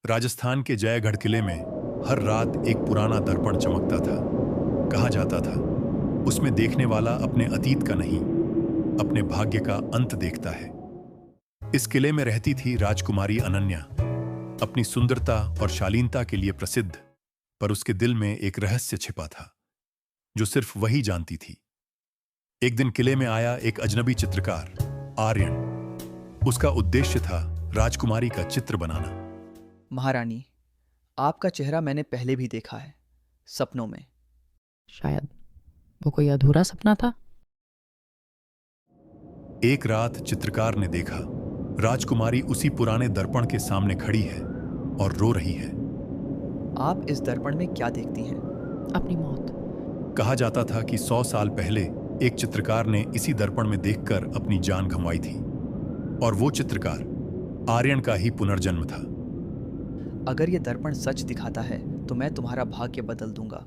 राजस्थान के जयगढ़ किले में हर रात एक पुराना दर्पण चमकता था। कहा जाता था, उसमें देखने वाला अपने अतीत का नहीं, अपने भाग्य का अंत देखता है। इस किले में रहती थी राजकुमारी अनन्या, अपनी सुंदरता और शालीनता के लिए प्रसिद्ध, पर उसके दिल में एक रहस्य छिपा था, जो सिर्फ वही जानती थी। एक दिन किले में आया एक अजनबी चित्रकार, आर्यन। उसका उद्देश्य था राजकुमारी का चित्र बनाना। महारानी, आपका चेहरा मैंने पहले भी देखा है, सपनों में। शायद वो कोई अधूरा सपना था। एक रात चित्रकार ने देखा, राजकुमारी उसी पुराने दर्पण के सामने खड़ी है और रो रही है। आप इस दर्पण में क्या देखती हैं? अपनी मौत। कहा जाता था कि 100 साल पहले एक चित्रकार ने इसी दर्पण में देखकर अपनी जान गंवाई थी, और वो चित्रकार आर्यन का ही पुनर्जन्म था। अगर ये दर्पण सच दिखाता है तो मैं तुम्हारा भाग्य बदल दूंगा।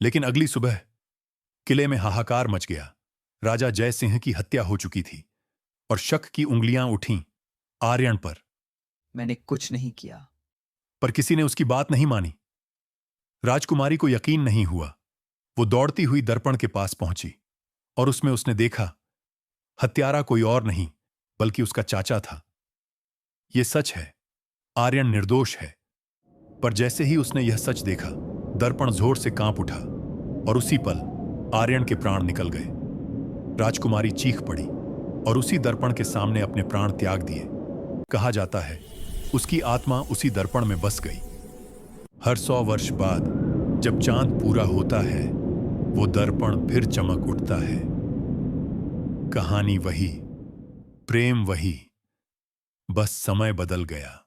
लेकिन अगली सुबह किले में हाहाकार मच गया। राजा जय सिंह की हत्या हो चुकी थी और शक की उंगलियां उठीं आर्यन पर। मैंने कुछ नहीं किया। पर किसी ने उसकी बात नहीं मानी। राजकुमारी को यकीन नहीं हुआ। वो दौड़ती हुई दर्पण के पास पहुंची और उसमें उसने देखा, हत्यारा कोई और नहीं बल्कि उसका चाचा था। यह सच है, आर्यन निर्दोष है। पर जैसे ही उसने यह सच देखा, दर्पण जोर से कांप उठा और उसी पल आर्यन के प्राण निकल गए। राजकुमारी चीख पड़ी और उसी दर्पण के सामने अपने प्राण त्याग दिए। कहा जाता है, उसकी आत्मा उसी दर्पण में बस गई। हर 100 वर्ष बाद जब चांद पूरा होता है, वो दर्पण फिर चमक उठता है। कहानी वही, प्रेम वही, बस समय बदल गया।